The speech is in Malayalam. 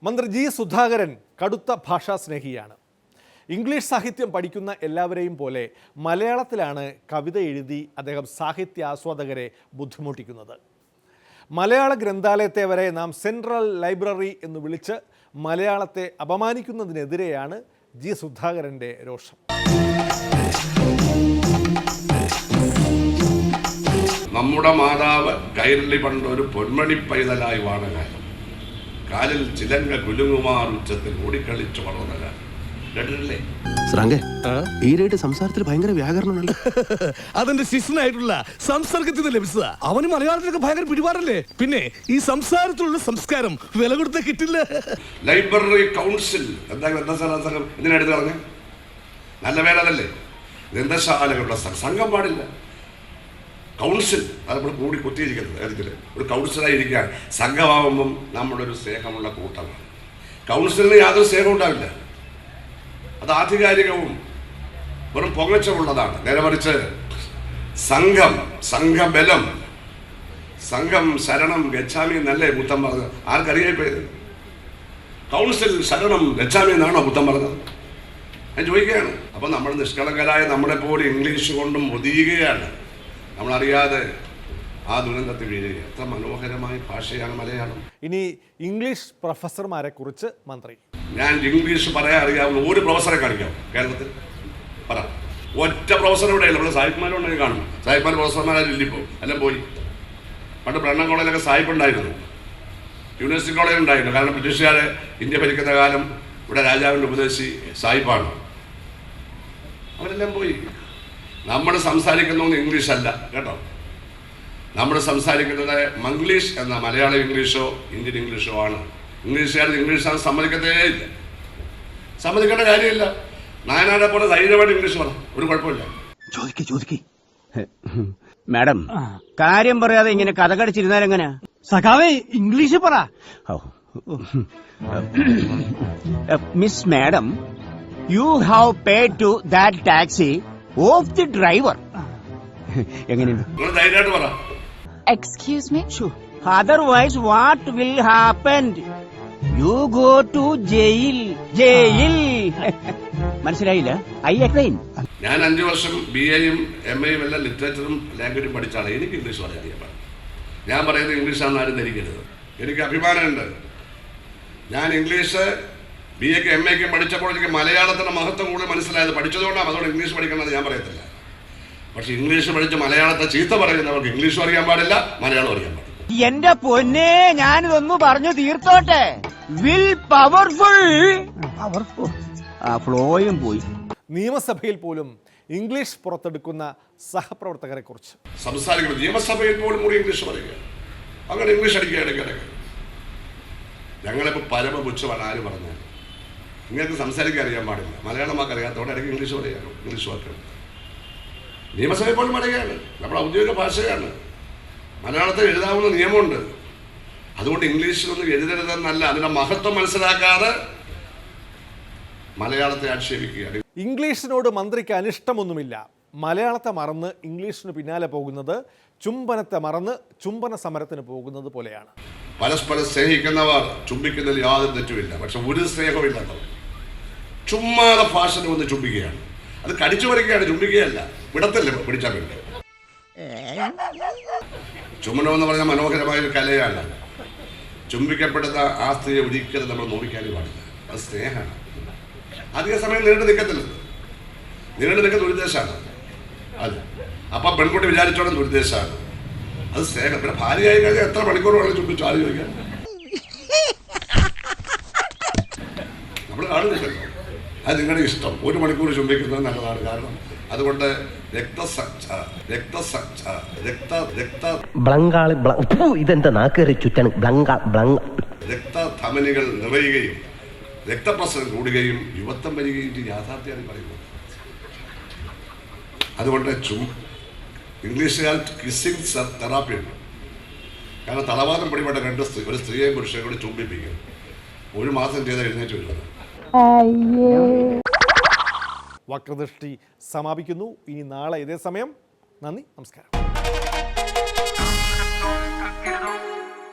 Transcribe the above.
മന്ത്രി ജി സുധാകരൻ കടുത്ത ഭാഷാ സ്നേഹിയാണ്. ഇംഗ്ലീഷ് സാഹിത്യം പഠിക്കുന്ന എല്ലാവരെയും പോലെ മലയാളത്തിലാണ് കവിത എഴുതി അദ്ദേഹം സാഹിത്യ ആസ്വാദകരെ ബുദ്ധിമുട്ടിക്കുന്നത്. മലയാള ഗ്രന്ഥാലയത്തെ വരെ നാം സെൻട്രൽ ലൈബ്രറി എന്ന് വിളിച്ച് മലയാളത്തെ അപമാനിക്കുന്നതിനെതിരെയാണ് ജി സുധാകരൻ്റെ രോഷം. നമ്മുടെ മാതാവ് കൈരളി പണ്ടൊരു പൊന്മണി പൈതലായി വാണകാലം, കാലിൽ ചിലങ്ക കുലുങ്ങുമാർ ഉച്ചത്തിൽ ഓടിക്കളിച്ചു വളർന്ന കാലം. കേട്ടിട്ടില്ലേ? ഈരായിട്ട് സംസാരത്തിൽ ഭയങ്കര വ്യാകരണമല്ലേ? അതെന്റെ ശിഷ്യനായിട്ടുള്ള സംസർഗത്തിൽ ലഭിച്ചതാ. അവന് മലയാളത്തിലൊക്കെ ഭയങ്കര പിടിപാടല്ലേ. പിന്നെ ഈ സംസാരത്തിലുള്ള സംസ്കാരം വില കൊടുത്ത കിട്ടില്ല. ലൈബ്രറി കൗൺസിൽ എന്താ ഗ്രന്ഥശാല ഇതിനെടുത്ത് കളഞ്ഞ നല്ല പേരതല്ലേ? ഗ്രന്ഥശാലകളുടെ സംഘം പാടില്ല. കൗൺസിൽ അത് നമ്മൾ കൂടി കുത്തിയിരിക്കുന്നത് കാര്യത്തിൽ ഒരു കൗൺസിലായിരിക്കാൻ സംഘമാകുമ്പം നമ്മുടെ ഒരു സ്നേഹമുള്ള കൂട്ടമാണ്. കൗൺസിലിന് യാതൊരു സ്നേഹം ഉണ്ടാവില്ല. അത് ആധികാരികവും വെറും പൊങ്ങച്ചമുള്ളതാണ്. നേരെ മറിച്ച് സംഘബലം, സംഘം ശരണം ഗച്ഛാമി എന്നല്ലേ ബുദ്ധൻ പറഞ്ഞത്? ആർക്കറിയായിപ്പോയത്? കൗൺസിൽ ശരണം ഗച്ഛാമി എന്നാണോ ബുദ്ധൻ പറഞ്ഞത്? ഞാൻ ചോദിക്കുകയാണ്. അപ്പം നമ്മൾ നിഷ്കളങ്കരായ നമ്മളെ പോലെ ഇംഗ്ലീഷ് കൊണ്ടും ഒതുങ്ങുകയാണ്. നമ്മളറിയാതെ ആ ദുരന്തത്തിൽ വീഴുക. എത്ര മനോഹരമായ ഭാഷയാണ് മലയാളം. ഇനി ഇംഗ്ലീഷ് പ്രൊഫസർമാരെ കുറിച്ച് മന്ത്രി. ഞാൻ ഇംഗ്ലീഷ് പറയാൻ അറിയാവുന്ന ഒരു പ്രൊഫസറെ കാണിക്കാം കേരളത്തിൽ? പറ. ഒറ്റ പ്രൊഫസർ ഇവിടെ ഇല്ല. ഇവിടെ സാഹിബ്മാരുണ്ടെങ്കിൽ കാണും. സാഹിബ്മാർ പ്രൊഫസർമാരായില്ല ഇപ്പോൾ, എല്ലാം പോയി. പണ്ട് ബ്രണ്ണൻ കോളേജിലൊക്കെ സാഹിബ് ഉണ്ടായിരുന്നു, യൂണിവേഴ്സിറ്റി കോളേജ് ഉണ്ടായിരുന്നു. കാരണം ബ്രിട്ടീഷുകാരെ ഇന്ത്യ ഭരിക്കുന്ന കാലം ഇവിടെ രാജാവിൻ്റെ ഉപദേശി സാഹിബാണ്. അവരെല്ലാം പോയി. നമ്മൾ സംസാരിക്കുന്നതൊന്നും ഇംഗ്ലീഷ് അല്ല കേട്ടോ. നമ്മൾ സംസാരിക്കുന്നത് മംഗ്ലീഷ് എന്ന മലയാളം ഇംഗ്ലീഷോ ഇന്ത്യൻ ഇംഗ്ലീഷോ ആണ്. ഇംഗ്ലീഷുകാർ ഇംഗ്ലീഷാണ് സമ്മതിക്കത്തേ ഇല്ല. സമ്മതിക്കേണ്ട കാര്യമില്ല. നായനാരെ പോലെ ധൈര്യമായിട്ട് ഇംഗ്ലീഷ് പറ, ഒരു കുഴപ്പമില്ല. ചോദിക്കേ മാഡം, കാര്യം പറയാതെ ഇങ്ങനെ കഥ കടിച്ചിരുന്നാൽ എങ്ങനെയാ? സഖാവേ, ഇംഗ്ലീഷ് പറ. Miss madam, you have paid to that taxi of the driver. എങ്ങനെയുണ്ട്? നിങ്ങൾ ധൈര്യമായിട്ട് പറ. Excuse me? Otherwise, what will happen? You go to jail. മനസ്സിലായില്ല? I explain. ഞാൻ 5 വർഷം BA-യും MA-യും എല്ലാം ലിറ്ററേച്ചറും ലാംഗ്വേജും പഠിച്ചാണ്. എനിക്ക് ഇംഗ്ലീഷ് പറയാൻ അറിയാം. ഞാൻ പറയുന്നത് ഇംഗ്ലീഷാണെന്ന് ആരും ധരിക്കരുത്. എനിക്ക് അഭിമാനമുണ്ട്. ഞാൻ ഇംഗ്ലീഷ് BA-ക്കും MA-ക്കും പഠിച്ചപ്പോൾ എനിക്ക് മലയാളത്തിന്റെ മഹത്വം കൂടുതൽ മനസ്സിലായത് പഠിച്ചതുകൊണ്ടാണ്. അതുകൊണ്ട് ഇംഗ്ലീഷ് പഠിക്കണമെന്ന് ഞാൻ പറയത്തില്ല. പക്ഷെ ഇംഗ്ലീഷ് പഠിച്ച് മലയാളത്തെ ചീത്ത പറയുന്നവർക്ക് ഇംഗ്ലീഷും അറിയാൻ പാടില്ല, മലയാളം അറിയാൻ പാടില്ല. എന്റെ പൊന്നെ, ഞാനിതൊന്നു പറഞ്ഞു തീർത്തോട്ടെ. Will powerful. ഫ്ലോയും പോയി. നിയമസഭയിൽ പോലും ഇംഗ്ലീഷ് പുറത്തെടുക്കുന്ന സഹപ്രവർത്തകരെ കുറിച്ച് സംസാരിക്കുന്നത്. നിയമസഭയിൽ പോലും കൂടി ഇംഗ്ലീഷ് പറയുക, അങ്ങനെ ഇംഗ്ലീഷ് അടിക്കുകയാണെങ്കിൽ ഞങ്ങളിപ്പോൾ പരമപുച്ഛമാണ്. ആര് പറഞ്ഞാൽ നിങ്ങൾക്ക് സംസാരിക്കാൻ അറിയാൻ പാടില്ല, മലയാളം വാക്ക് അറിയാത്തതുകൊണ്ട് ഇടയ്ക്ക് ഇംഗ്ലീഷ് പറയാനോ ഇംഗ്ലീഷ് വാക്കുകൾ. നിയമസഭയിൽ പോലും പറയുകയാണ്, നമ്മുടെ ഔദ്യോഗിക ഭാഷയാണ്. മലയാളത്തിൽ എഴുതാവുന്ന നിയമമുണ്ട്. അതുകൊണ്ട് ഇംഗ്ലീഷിലൊന്നും എഴുതരുതെന്നല്ല, അതിൻ്റെ മഹത്വം മനസ്സിലാക്കാതെ മലയാളത്തെ ആക്ഷേപിക്കുകയാണ്. ഇംഗ്ലീഷിനോട് മന്ത്രിക്ക് അനിഷ്ടമൊന്നുമില്ല. മലയാളത്തെ മറന്ന് ഇംഗ്ലീഷിന് പിന്നാലെ പോകുന്നത് ചുംബനത്തെ മറന്ന് ചുംബന സമരത്തിന് പോകുന്നത് പോലെയാണ്. പരസ്പരം സ്നേഹിക്കുന്നവർ ചുംബിക്കുന്നതിൽ യാതൊരു തെറ്റുമില്ല. പക്ഷെ ഒരു സ്നേഹമില്ലാത്തവർ ചുമ്മാതെ ഭാഷന് വന്ന് ചുംബിക്കുകയാണ്. അത് കടിച്ചു പറിക്കുകയാണ്, ചുംബിക്കുകയല്ല. വിടത്തല്ലേ പിടിച്ചാൽ വേണ്ടി. ചുംബനം എന്ന് പറഞ്ഞാൽ മനോഹരമായൊരു കലയാണ്. ചുംബിക്കപ്പെടുന്ന ആ സ്ത്രീയെ ഒരിക്കലും നമ്മൾ നോവിക്കാനും പാടില്ല. അത് സ്നേഹമാണ്. അധിക സമയം നീണ്ടു നിൽക്കത്തില്ല. നീണ്ടു നിൽക്കുന്ന ദുരുദ്ദേശമാണ് അത്. അപ്പം പെൺകുട്ടി വിചാരിച്ചോളം ദുരുദ്ദേശമാണ്. അത് സ്നേഹം. പിന്നെ ഭാര്യയായി കഴിഞ്ഞാൽ എത്ര മണിക്കൂർ വേണം ചുംബിച്ചു ആര് ചോദിക്കാൻ? നമ്മൾ കാണുന്നില്ലല്ലോ. അത് നിങ്ങളുടെ ഇഷ്ടം. 1 മണിക്കൂർ ചുംബിക്കുന്നത് നല്ലതാണ്. കാരണം അതുകൊണ്ട് രക്തധമനികൾ നിറയുകയും രക്തപ്രസരം കൂടുകയും യുവത്വം വരികയും യാഥാർത്ഥ്യമാണ് പറയുന്നത്. അതുകൊണ്ട് ഇംഗ്ലീഷുകാർ കിസ്സിംഗ് തെറാപ്പി ഉണ്ട്. കാരണം തളവാദം പിടിപെട്ട ഒരു സ്ത്രീയെയും പുരുഷനെയും കൂടി ചുംബിപ്പിക്കും. 1 മാസം ചെയ്താൽ എഴുന്നേറ്റ് വരുന്നത്. വക്രദൃഷ്ടി സമാപിക്കുന്നു. ഇനി നാളെ ഇതേ സമയം. നന്ദി, നമസ്കാരം.